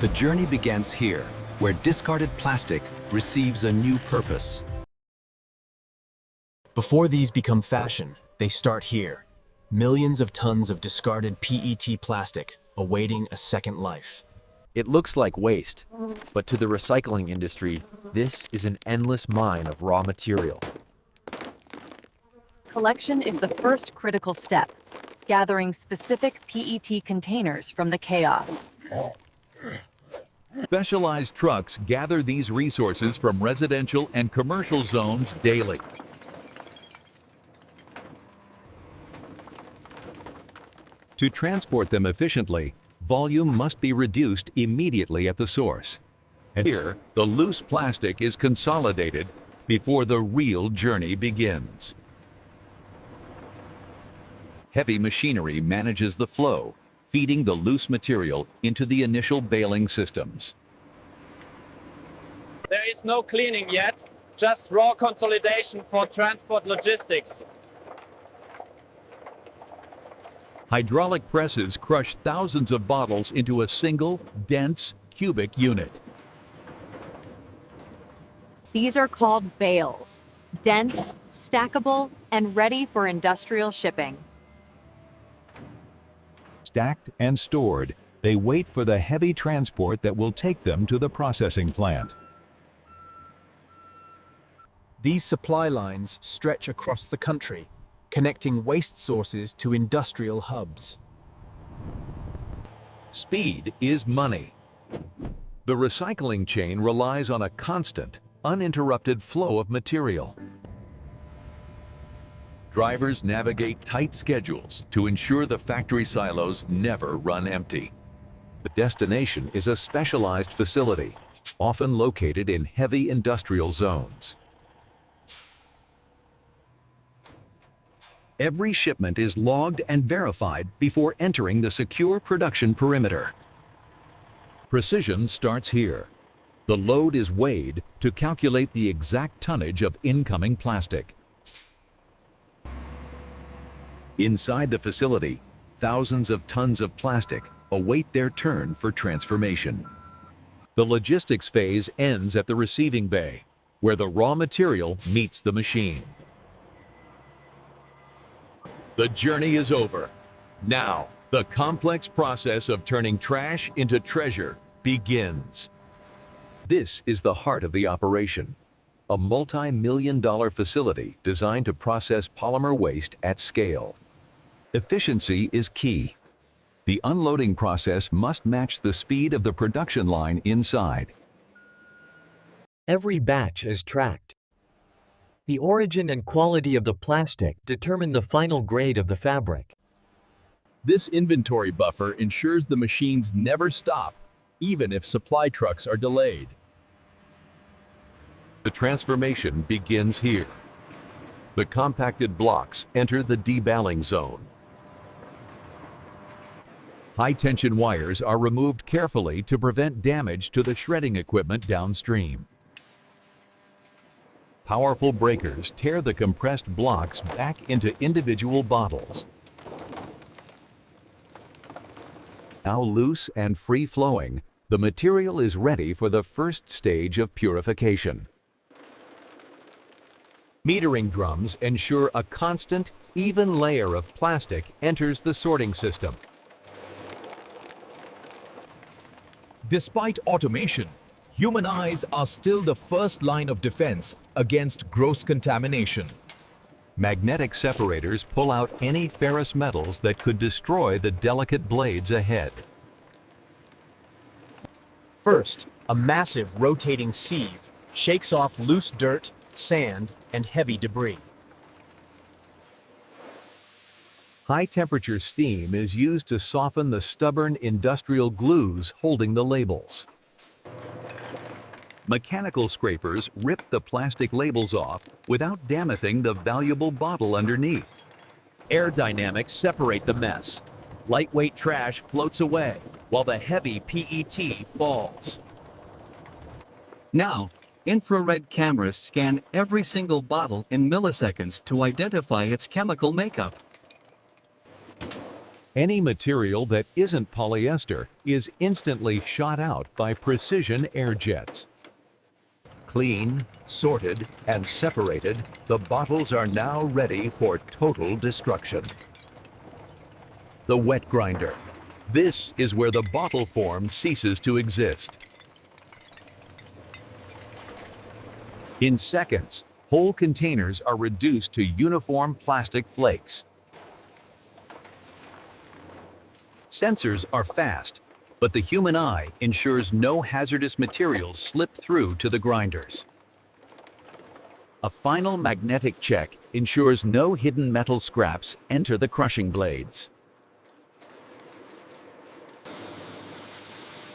The journey begins here, where discarded plastic receives a new purpose. Before these become fashion, they start here. Millions of tons of discarded PET plastic awaiting a second life. It looks like waste, but to the recycling industry, this is an endless mine of raw material. Collection is the first critical step, gathering specific PET containers from the chaos. Specialized trucks gather these resources from residential and commercial zones daily. To transport them efficiently, volume must be reduced immediately at the source. And here, the loose plastic is consolidated before the real journey begins. Heavy machinery manages the flow, feeding the loose material into the initial baling systems. There is no cleaning yet, just raw consolidation for transport logistics. Hydraulic presses crush thousands of bottles into a single, dense, cubic unit. These are called bales, dense, stackable, and ready for industrial shipping. Stacked and stored, they wait for the heavy transport that will take them to the processing plant. These supply lines stretch across the country, connecting waste sources to industrial hubs. Speed is money. The recycling chain relies on a constant, uninterrupted flow of material. Drivers navigate tight schedules to ensure the factory silos never run empty. The destination is a specialized facility, often located in heavy industrial zones. Every shipment is logged and verified before entering the secure production perimeter. Precision starts here. The load is weighed to calculate the exact tonnage of incoming plastic. Inside the facility, thousands of tons of plastic await their turn for transformation. The logistics phase ends at the receiving bay, where the raw material meets the machine. The journey is over. Now, the complex process of turning trash into treasure begins. This is the heart of the operation, a multi-million-dollar facility designed to process polymer waste at scale. Efficiency is key. The unloading process must match the speed of the production line inside. Every batch is tracked. The origin and quality of the plastic determine the final grade of the fabric. This inventory buffer ensures the machines never stop, even if supply trucks are delayed. The transformation begins here. The compacted blocks enter the debaling zone. High-tension wires are removed carefully to prevent damage to the shredding equipment downstream. Powerful breakers tear the compressed blocks back into individual bottles. Now loose and free-flowing, the material is ready for the first stage of purification. Metering drums ensure a constant, even layer of plastic enters the sorting system. Despite automation, human eyes are still the first line of defense against gross contamination. Magnetic separators pull out any ferrous metals that could destroy the delicate blades ahead. First, a massive rotating sieve shakes off loose dirt, sand, and heavy debris. High-temperature steam is used to soften the stubborn industrial glues holding the labels. Mechanical scrapers rip the plastic labels off without damaging the valuable bottle underneath. Air dynamics separate the mess. Lightweight trash floats away, while the heavy PET falls. Now, infrared cameras scan every single bottle in milliseconds to identify its chemical makeup. Any material that isn't polyester is instantly shot out by precision air jets. Clean, sorted, and separated, the bottles are now ready for total destruction. The wet grinder. This is where the bottle form ceases to exist. In seconds, whole containers are reduced to uniform plastic flakes. Sensors are fast, but the human eye ensures no hazardous materials slip through to the grinders. A final magnetic check ensures no hidden metal scraps enter the crushing blades.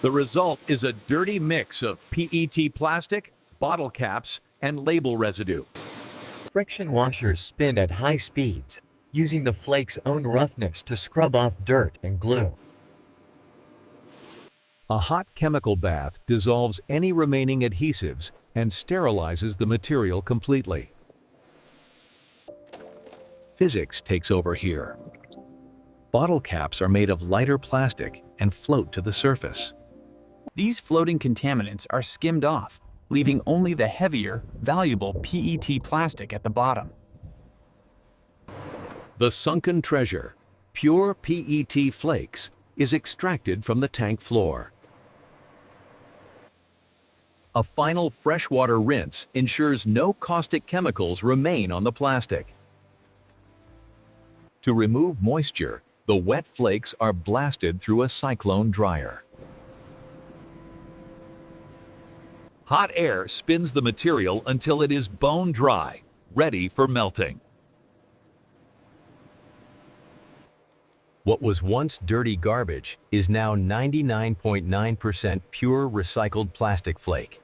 The result is a dirty mix of PET plastic, bottle caps, and label residue. Friction washers spin at high speeds, using the flake's own roughness to scrub off dirt and glue. A hot chemical bath dissolves any remaining adhesives and sterilizes the material completely. Physics takes over here. Bottle caps are made of lighter plastic and float to the surface. These floating contaminants are skimmed off, leaving only the heavier, valuable PET plastic at the bottom. The sunken treasure, pure PET flakes, is extracted from the tank floor. A final freshwater rinse ensures no caustic chemicals remain on the plastic. To remove moisture, the wet flakes are blasted through a cyclone dryer. Hot air spins the material until it is bone dry, ready for melting. What was once dirty garbage is now 99.9% pure recycled plastic flake.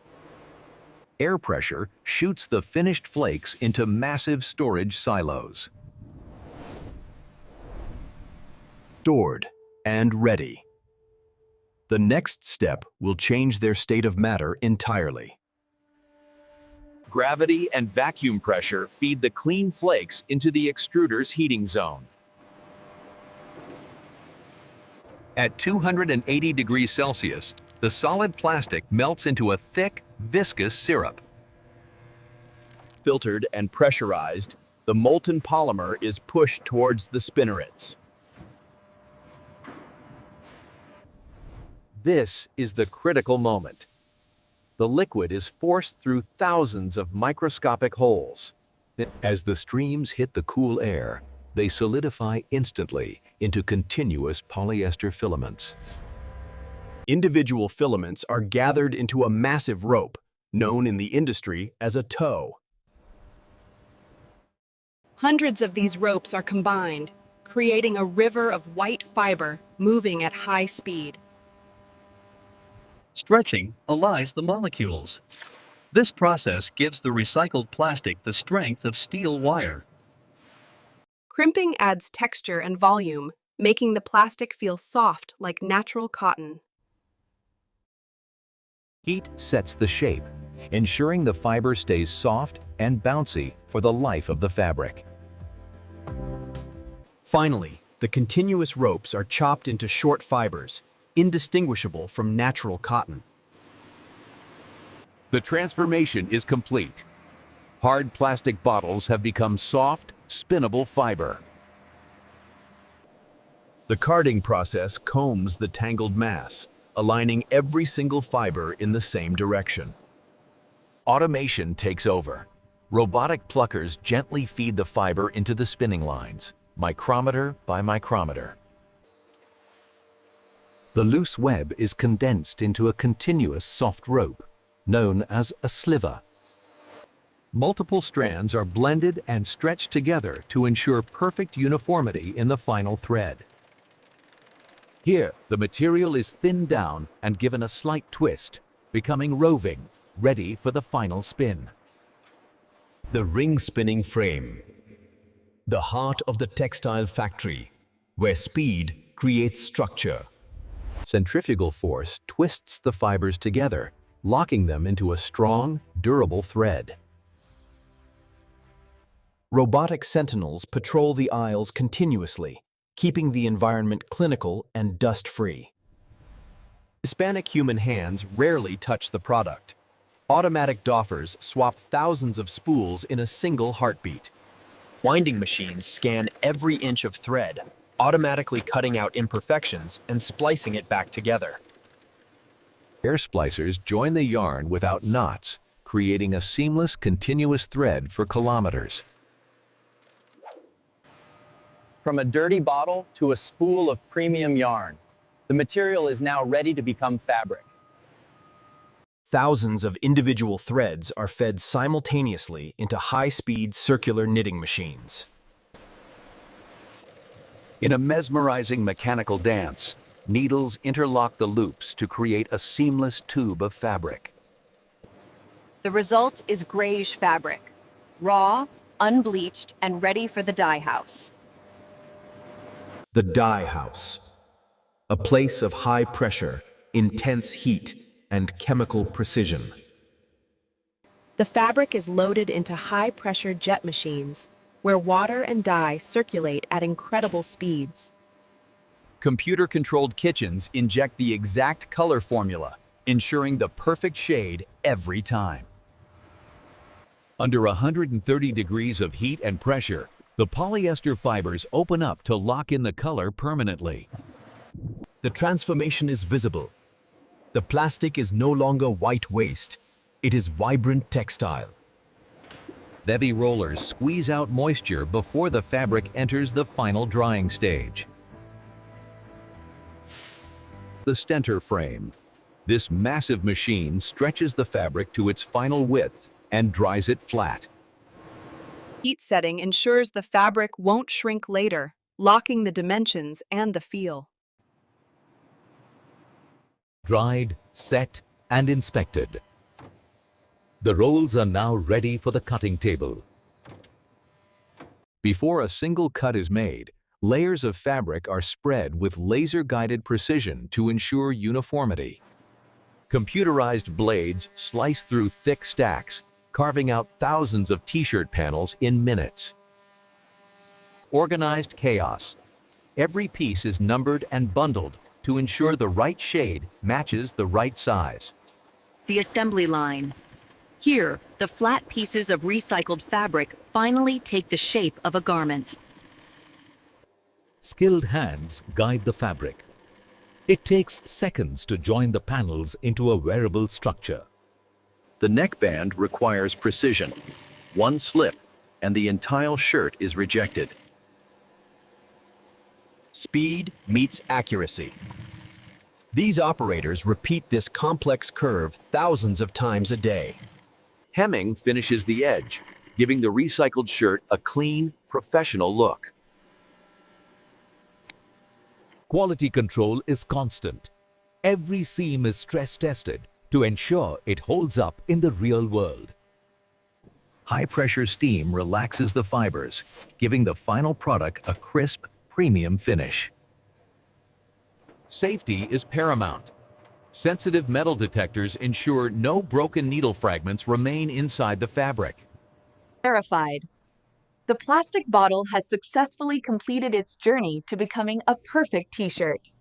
Air pressure shoots the finished flakes into massive storage silos. Stored and ready. The next step will change their state of matter entirely. Gravity and vacuum pressure feed the clean flakes into the extruder's heating zone. At 280 degrees Celsius, the solid plastic melts into a thick, viscous syrup. Filtered and pressurized, the molten polymer is pushed towards the spinnerets. This is the critical moment. The liquid is forced through thousands of microscopic holes. As the streams hit the cool air, they solidify instantly into continuous polyester filaments. Individual filaments are gathered into a massive rope, known in the industry as a tow. Hundreds of these ropes are combined, creating a river of white fiber moving at high speed. Stretching allies the molecules. This process gives the recycled plastic the strength of steel wire. Crimping adds texture and volume, making the plastic feel soft like natural cotton. Heat sets the shape, ensuring the fiber stays soft and bouncy for the life of the fabric. Finally, the continuous ropes are chopped into short fibers, indistinguishable from natural cotton. The transformation is complete. Hard plastic bottles have become soft, spinnable fiber. The carding process combs the tangled mass, aligning every single fiber in the same direction. Automation takes over. Robotic pluckers gently feed the fiber into the spinning lines, micrometer by micrometer. The loose web is condensed into a continuous soft rope, known as a sliver. Multiple strands are blended and stretched together to ensure perfect uniformity in the final thread. Here, the material is thinned down and given a slight twist, becoming roving, ready for the final spin. The ring spinning frame. The heart of the textile factory, where speed creates structure. Centrifugal force twists the fibers together, locking them into a strong, durable thread. Robotic sentinels patrol the aisles continuously, keeping the environment clinical and dust-free. Hispanic human hands rarely touch the product. Automatic doffers swap thousands of spools in a single heartbeat. Winding machines scan every inch of thread, automatically cutting out imperfections and splicing it back together. Air splicers join the yarn without knots, creating a seamless, continuous thread for kilometers. From a dirty bottle to a spool of premium yarn, the material is now ready to become fabric. Thousands of individual threads are fed simultaneously into high-speed circular knitting machines. In a mesmerizing mechanical dance, needles interlock the loops to create a seamless tube of fabric. The result is grayish fabric, raw, unbleached, and ready for the dye house. The dye house, a place of high pressure, intense heat, and chemical precision. The fabric is loaded into high-pressure jet machines, where water and dye circulate at incredible speeds. Computer-controlled kitchens inject the exact color formula, ensuring the perfect shade every time. Under 130 degrees of heat and pressure, the polyester fibers open up to lock in the color permanently. The transformation is visible. The plastic is no longer white waste. It is vibrant textile. Heavy rollers squeeze out moisture before the fabric enters the final drying stage. The stenter frame. This massive machine stretches the fabric to its final width and dries it flat. Heat setting ensures the fabric won't shrink later, locking the dimensions and the feel. Dried, set, and inspected. The rolls are now ready for the cutting table. Before a single cut is made, layers of fabric are spread with laser-guided precision to ensure uniformity. Computerized blades slice through thick stacks, carving out thousands of t-shirt panels in minutes. Organized chaos. Every piece is numbered and bundled to ensure the right shade matches the right size. The assembly line. Here, the flat pieces of recycled fabric finally take the shape of a garment. Skilled hands guide the fabric. It takes seconds to join the panels into a wearable structure. The neckband requires precision. One slip, and the entire shirt is rejected. Speed meets accuracy. These operators repeat this complex curve thousands of times a day. Hemming finishes the edge, giving the recycled shirt a clean, professional look. Quality control is constant. Every seam is stress-tested to ensure it holds up in the real world. High-pressure steam relaxes the fibers, giving the final product a crisp, premium finish. Safety is paramount. Sensitive metal detectors ensure no broken needle fragments remain inside the fabric. Verified. The plastic bottle has successfully completed its journey to becoming a perfect t-shirt.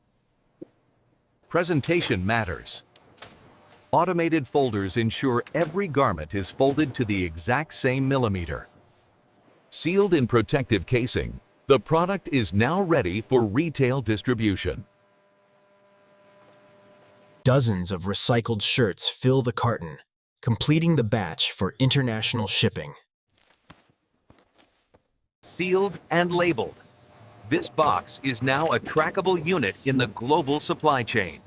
Presentation matters. Automated folders ensure every garment is folded to the exact same millimeter. Sealed in protective casing, the product is now ready for retail distribution. Dozens of recycled shirts fill the carton, completing the batch for international shipping. Sealed and labeled. This box is now a trackable unit in the global supply chain.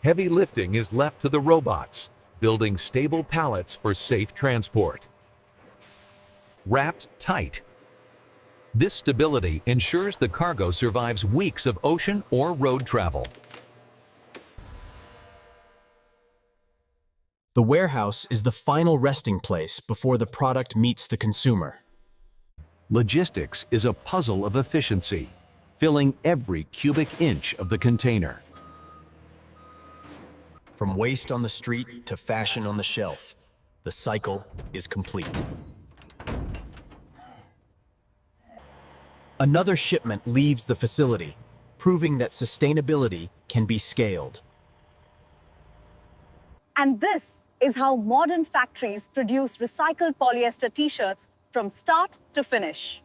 Heavy lifting is left to the robots, building stable pallets for safe transport. Wrapped tight. This stability ensures the cargo survives weeks of ocean or road travel. The warehouse is the final resting place before the product meets the consumer. Logistics is a puzzle of efficiency, filling every cubic inch of the container. From waste on the street to fashion on the shelf, the cycle is complete. Another shipment leaves the facility, proving that sustainability can be scaled. And this is how modern factories produce recycled polyester t-shirts from start to finish.